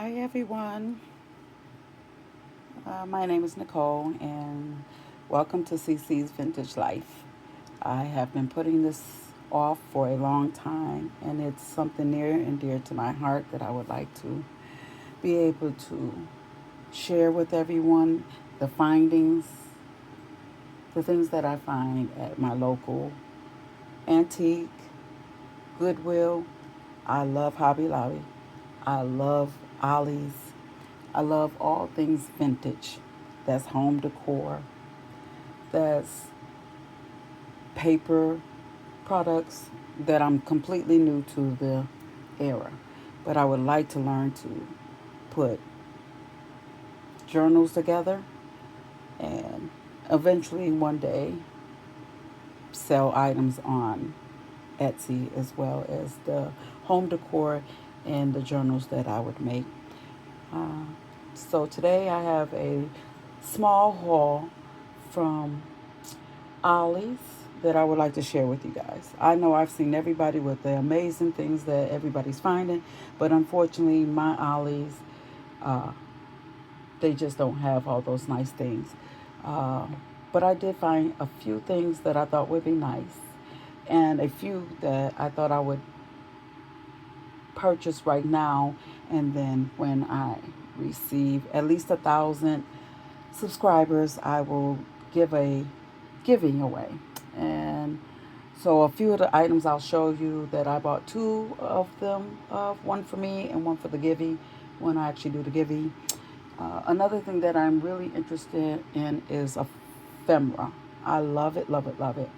Hi everyone, my name is Nicole and welcome to CC's Vintage Life. I have been putting this off for a long time and it's something near and dear to my heart that I would like to be able to share with everyone the findings, the things that I find at my local antique, Goodwill. I love Hobby Lobby. I love Ollies. I love all things vintage. That's home decor. That's paper products that I'm completely new to the era. But I would like to learn to put journals together and eventually one day sell items on Etsy as well as the home decor and the journals that I would make. Uh, so today I have a small haul from Ollies that I would like to share with you guys. I know I've seen everybody with the amazing things that everybody's finding, but unfortunately, my Ollies, uh, they just don't have all those nice things. Uh, but I did find a few things that I thought would be nice, and a few that I thought I would purchase right now, and then when I receive at least 1,000 subscribers, I will give a giving away. And so a few of the items I'll show you that I bought two of them, one for me and one for the giving when I actually do the giving. Another thing that I'm really interested in is ephemera. I love it, love it, love it.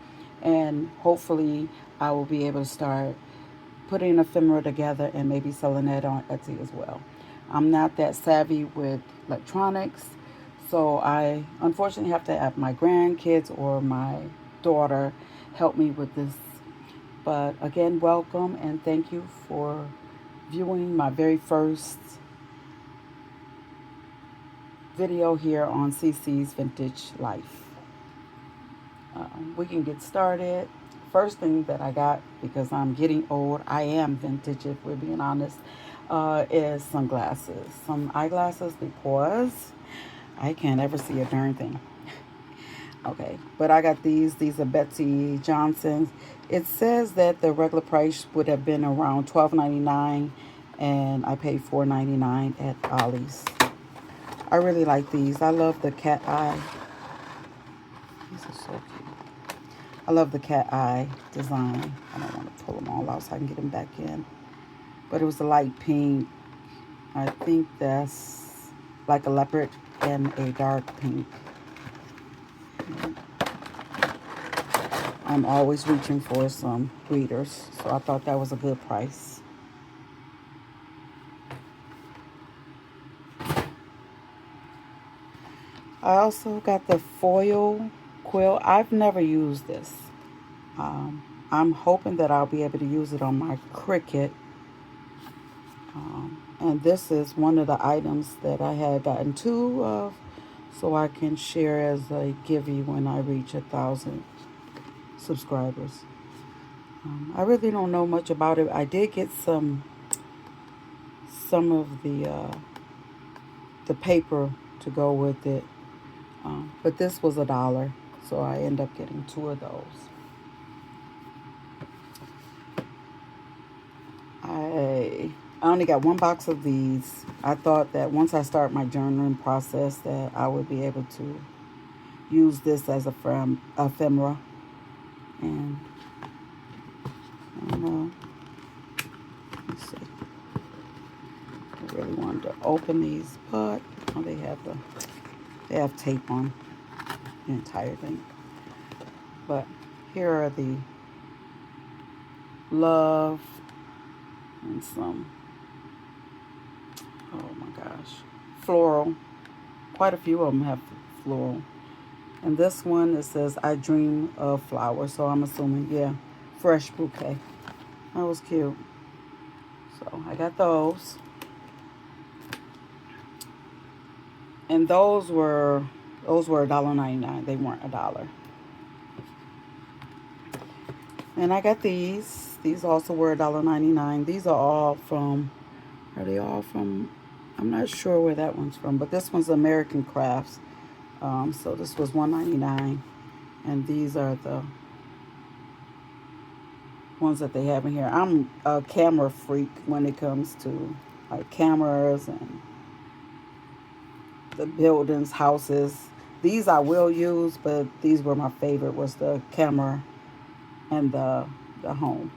And hopefully I will be able to start putting ephemera together and maybe selling that on Etsy as well. I'm not that savvy with electronics, so I unfortunately have to have my grandkids or my daughter help me with this. But again, welcome and thank you for viewing my very first video here on CC's Vintage Life. We can get started. First thing that I got, because I'm getting old, I am vintage if we're being honest, is sunglasses. Some eyeglasses because I can't ever see a darn thing. Okay, but I got these. These are Betsy Johnson's. It says that the regular price would have been around $12.99, and I paid $4.99 at Ollie's. I really like these. I love the cat eye. These are so cute. I love the cat eye design. I don't want to pull them all out so I can get them back in. But it was a light pink. I think that's like a leopard and a dark pink. I'm always reaching for some readers, so I thought that was a good price. I also got the foil quill. I've never used this. I'm hoping that I'll be able to use it on my Cricut. And this is one of the items that I had gotten two of, so I can share as a givey when I reach 1,000 subscribers. I really don't know much about it. I did get some of the paper to go with it, but this was $1, so I end up getting two of those. I only got one box of these. I thought that once I start my journaling process that I would be able to use this as a ephemera. And I don't know. Let's see. I really wanted to open these, but oh, they have tape on the entire thing. But here are the love and some, oh my gosh, floral. Quite a few of them have floral. And this one, it says, I dream of flowers. So I'm assuming, yeah, fresh bouquet. That was cute. So I got those. And those were $1.99. They weren't $1. And I got these. These also were $1.99. These are all from, are they all from I'm not sure where that one's from, but this one's American Crafts. So this was $1.99, and these are the ones that they have in here. I'm a camera freak when it comes to like cameras and the buildings, houses. These I will use, but these were my favorite. Was the camera and the home.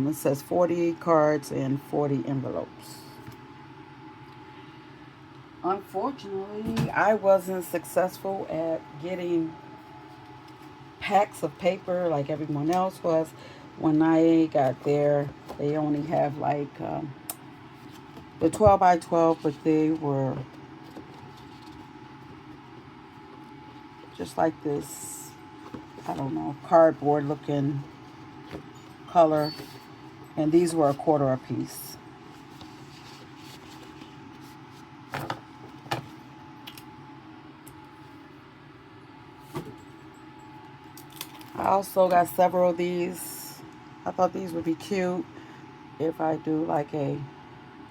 It says 40 cards and 40 envelopes. Unfortunately, I wasn't successful at getting packs of paper like everyone else was. When I got there, they only have like the 12 by 12, but they were just like this, I don't know, cardboard looking color. And these were a quarter a piece. I also got several of these. I thought these would be cute if I do like a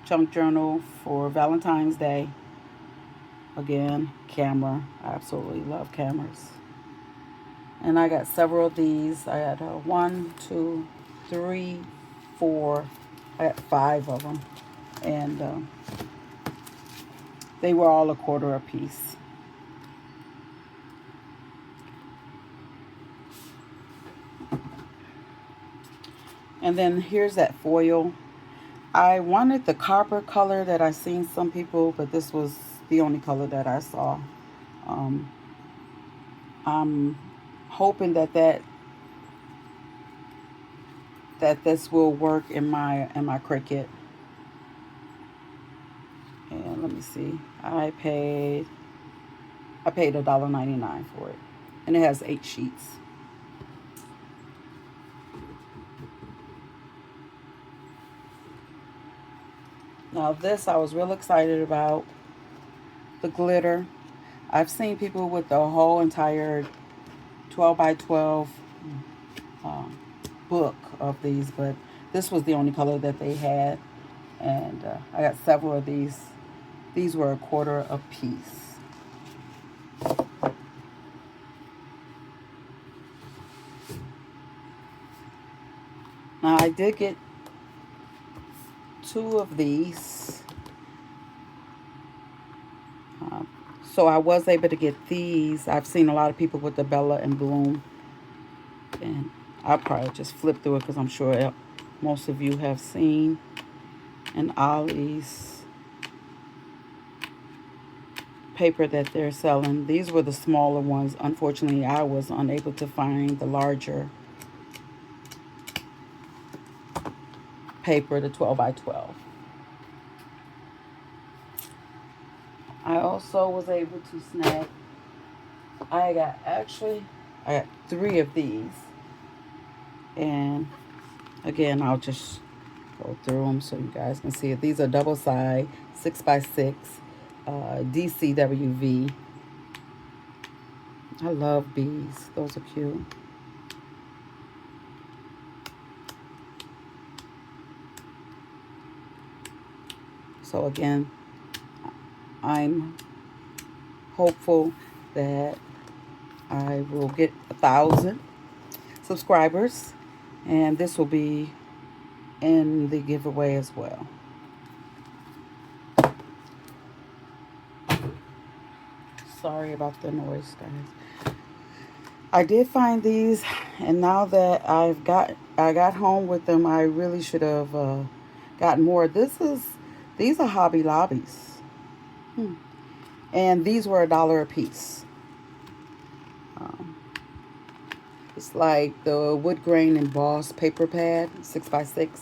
junk journal for Valentine's Day. Again, camera. I absolutely love cameras. And I got several of these. I had one, two, three, four. I got five of them. And they were all a quarter a piece. And then here's that foil. I wanted the copper color that I seen some people, but this was the only color that I saw. Um, I'm hoping that this will work in my Cricut. And let me see. I paid $1.99 for it, and it has 8 sheets. Now this I was real excited about, the glitter. I've seen people with the whole entire 12 by 12 um, book of these, but this was the only color that they had, and I got several of these. These were a quarter a piece. Now I did get 2 of these. Um, so I was able to get these. I've seen a lot of people with the Bella and Bloom, and I'll probably just flip through it because I'm sure most of you have seen. And Ollies paper that they're selling. These were the smaller ones. Unfortunately, I was unable to find the larger paper, the 12 by 12. I also was able to snag, I got 3 of these. And again, I'll just go through them so you guys can see it. These are double side, 6 by 6, DCWV. I love bees. Those are cute. So again, I'm hopeful that I will get 1,000 subscribers, and this will be in the giveaway as well. Sorry about the noise, guys. I did find these, and now that I got home with them, I really should have gotten more. These are Hobby Lobbies, and these were $1 a piece. Um, it's like the wood grain embossed paper pad, 6 by 6.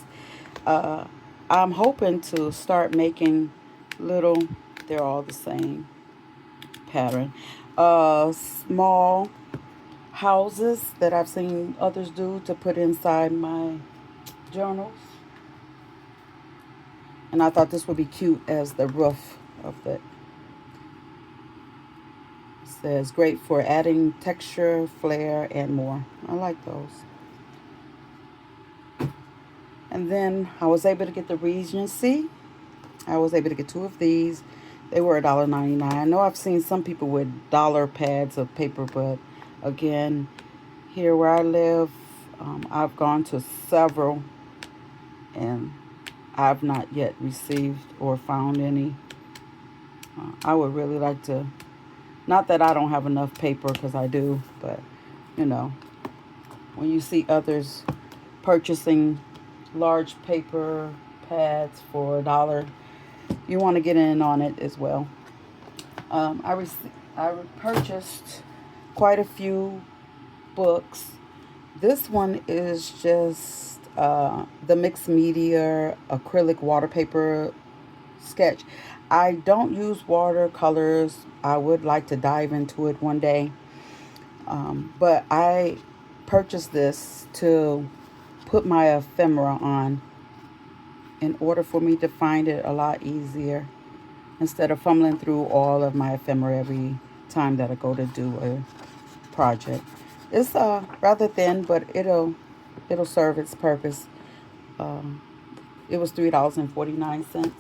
Uh, I'm hoping to start making little. They're all the same pattern. Small houses that I've seen others do to put inside my journals. And I thought this would be cute as the roof of it. It says great for adding texture, flair, and more. I like those. And then I was able to get the Regency. I was able to get two of these. They were $1.99. I know I've seen some people with dollar pads of paper, but again, here where I live, I've gone to several and I've not yet received or found any. I would really like to, not that I don't have enough paper because I do, but you know, when you see others purchasing large paper pads for $1, you want to get in on it as well. I purchased quite a few books. This one is just the mixed media acrylic water paper sketch. I don't use watercolors. I would like to dive into it one day. But I purchased this to put my ephemera on in order for me to find it a lot easier instead of fumbling through all of my ephemera every time that I go to do a project. It's rather thin, but it'll serve its purpose. Um, it was $3.49.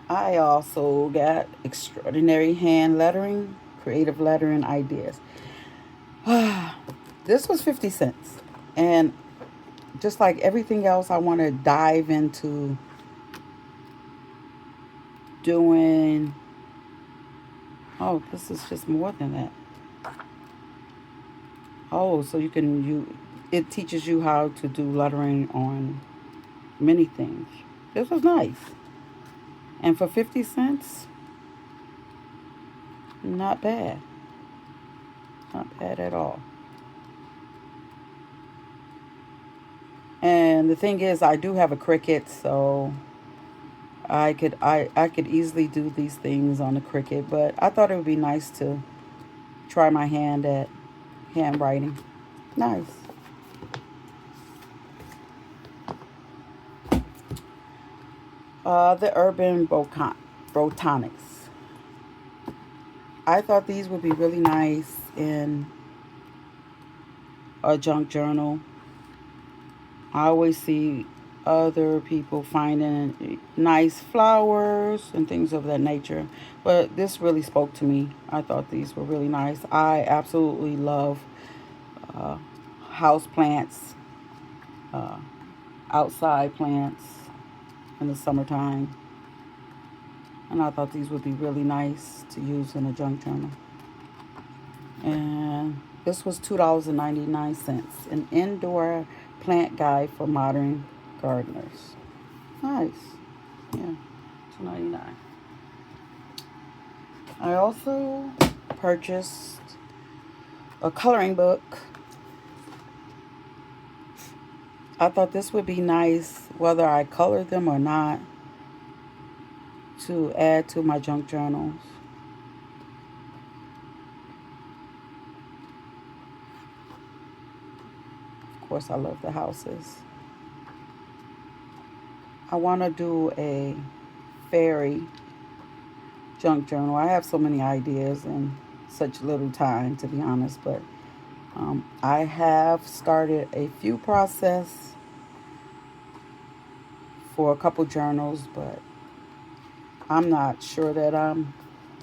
I also got extraordinary hand lettering, creative lettering ideas. This was 50 cents. And just like everything else, I want to dive into doing. Oh, this is just more than that. Oh, so it teaches you how to do lettering on many things. This was nice. And for 50 cents, not bad. Not bad at all. And the thing is, I do have a Cricut, so I could easily do these things on the Cricut, but I thought it would be nice to try my hand at handwriting. Nice. The Urban Botanics. I thought these would be really nice in a junk journal. I always see other people finding nice flowers and things of that nature, but this really spoke to me. I thought these were really nice. I absolutely love uh, house plants, uh, outside plants in the summertime, and I thought these would be really nice to use in a junk journal. And this was $2.99, an indoor plant guide for modern gardeners. Nice. Yeah, $2.99. I also purchased a coloring book. I thought this would be nice, whether I color them or not, to add to my junk journals. Of course, I love the houses. I want to do a fairy junk journal. I have so many ideas and such little time, to be honest, but I have started a few process for a couple journals, but I'm not sure that I'm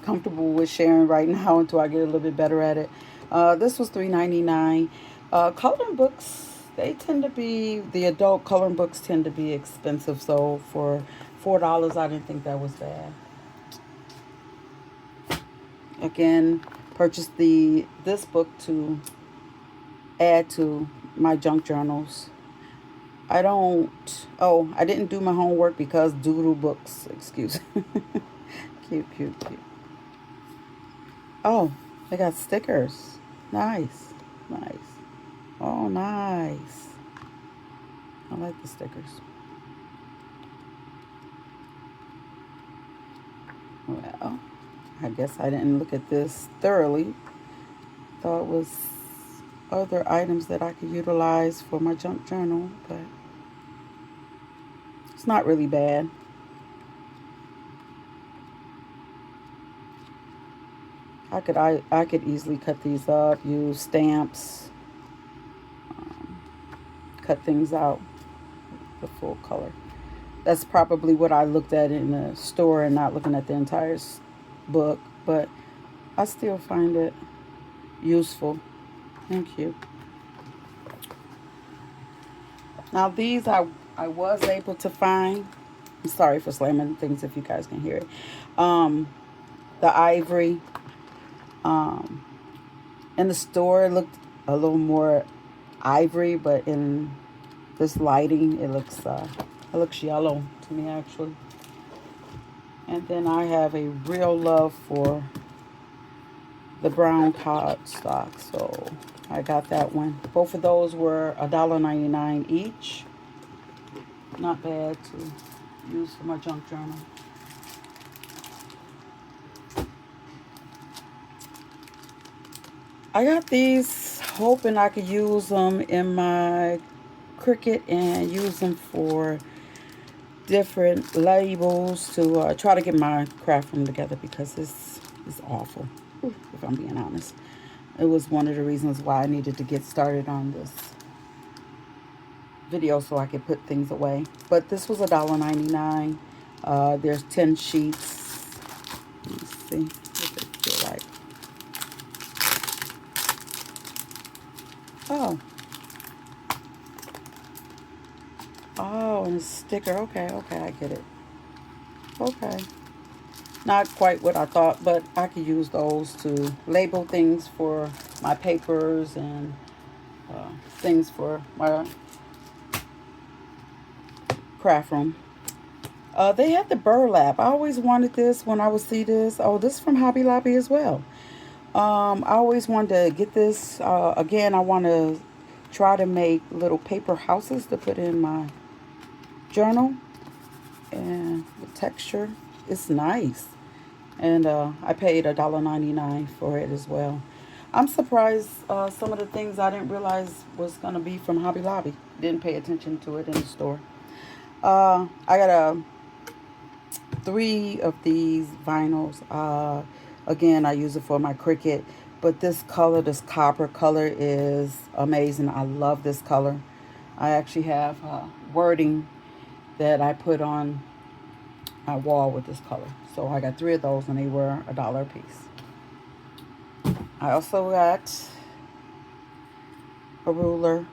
comfortable with sharing right now until I get a little bit better at it. This was $3.99. Coloring books, they tend to be, the adult coloring books tend to be expensive, so for $4, I didn't think that was bad. Again, purchased this book to add to my junk journals. I didn't do my homework because doodle books, excuse me. Cute, cute, cute. Oh, they got stickers. Nice, nice. Oh, nice. I like the stickers. Well, I guess I didn't look at this thoroughly. Thought it was other items that I could utilize for my junk journal, but it's not really bad. I could easily cut these up, use stamps, cut things out. the full color. That's probably what I looked at in the store and not looking at the entire book, but I still find it useful. Thank you. Now these I was able to find. I'm sorry for slamming things if you guys can hear it. Um, the ivory. Um, in the store it looked a little more ivory, but in this lighting it looks yellow to me actually. And then I have a real love for the brown cardstock, so I got that one. Both of those were $1.99 each. Not bad to use for my junk journal. I got these hoping I could use them in my Cricut and use them for different labels to try to get my craft room together, because this is awful, if I'm being honest. It was one of the reasons why I needed to get started on this video so I could put things away. But this was $1.99. There's 10 sheets. Let's see if it feel like. Oh. Oh, and a sticker. Okay, I get it. Okay. Not quite what I thought, but I could use those to label things for my papers and things for my craft room. They had the burlap. I always wanted this when I would see this. Oh, this is from Hobby Lobby as well. I always wanted to get this. Again, I want to try to make little paper houses to put in my journal. And the texture is nice. And I paid $1.99 for it as well. I'm surprised some of the things I didn't realize was going to be from Hobby Lobby. Didn't pay attention to it in the store. I got 3 of these vinyls. Again, I use it for my Cricut. But this color, this copper color, is amazing. I love this color. I actually have wording that I put on my wall with this color. So I got 3 of those, and they were $1 a piece. I also got a ruler.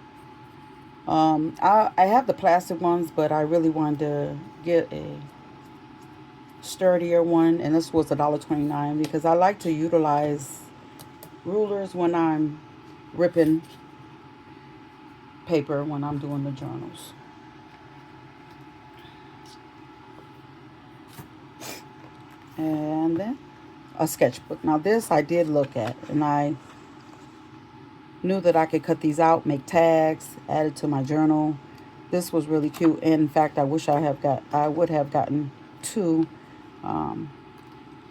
I have the plastic ones, but I really wanted to get a sturdier one, and this was $1.29 because I like to utilize rulers when I'm ripping paper when I'm doing the journals. And then a sketchbook. Now this I did look at, and I knew that I could cut these out, make tags, add it to my journal. This was really cute. In fact, I wish I would have gotten 2.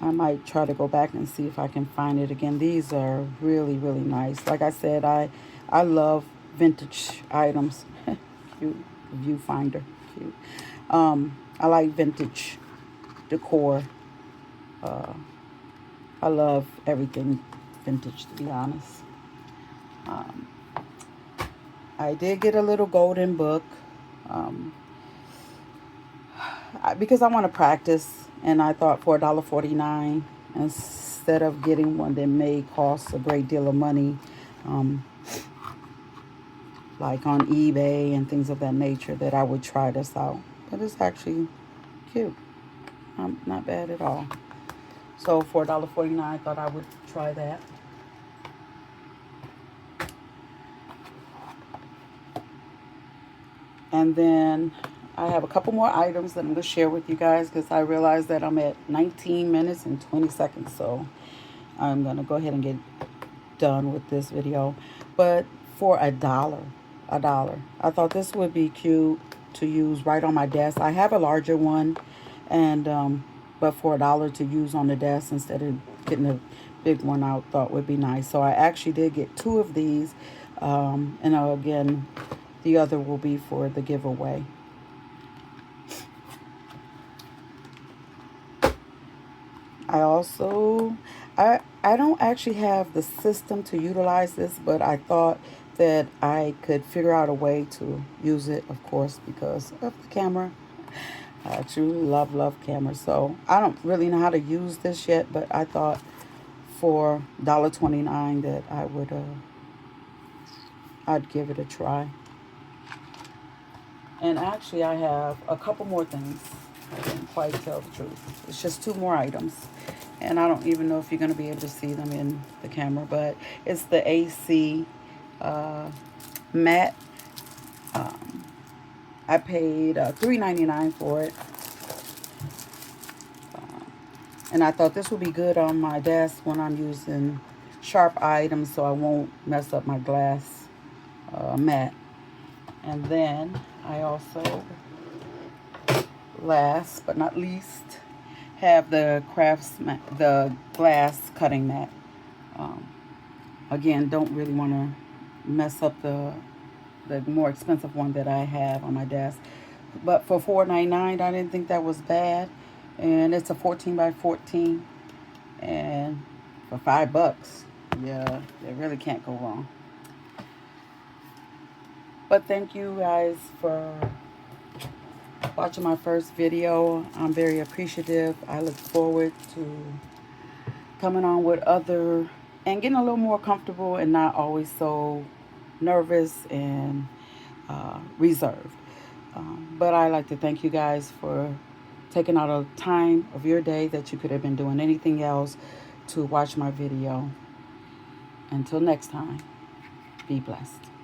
I might try to go back and see if I can find it again. These are really, really nice. Like I said, I love vintage items. Cute viewfinder, cute. I like vintage decor. I love everything vintage, to be honest. I did get a little golden book because I want to practice, and I thought for $1.49, instead of getting one that may cost a great deal of money, like on eBay and things of that nature, that I would try this out. But it's actually cute. Not bad at all. So for $1.49, I thought I would try that. And then I have a couple more items that I'm going to share with you guys, because I realized that I'm at 19 minutes and 20 seconds. So I'm going to go ahead and get done with this video. But for $1, I thought this would be cute to use right on my desk. I have a larger one, and but for $1 to use on the desk instead of getting a big one, I thought would be nice. So I actually did get 2 of these, and again, the other will be for the giveaway. I don't actually have the system to utilize this, but I thought that I could figure out a way to use it, of course, because of the camera. I truly love cameras. So I don't really know how to use this yet, but I thought for $1.29 that I'd give it a try. And actually, I have a couple more things. I didn't quite tell the truth. It's just two more items. And I don't even know if you're going to be able to see them in the camera, but it's the AC uh, mat. Um, I paid $3.99 for it. And I thought this would be good on my desk when I'm using sharp items so I won't mess up my glass mat. And then I also, last but not least, have the crafts mat, the glass cutting mat. Um, Again, don't really want to mess up the more expensive one that I have on my desk. But for $4.99, I didn't think that was bad. And it's a 14 by 14. And for $5, yeah, it really can't go wrong. But thank you guys for watching my first video. I'm very appreciative. I look forward to coming on with other and getting a little more comfortable and not always so nervous and reserved. But I like to thank you guys for taking out a time of your day that you could have been doing anything else to watch my video. Until next time, be blessed.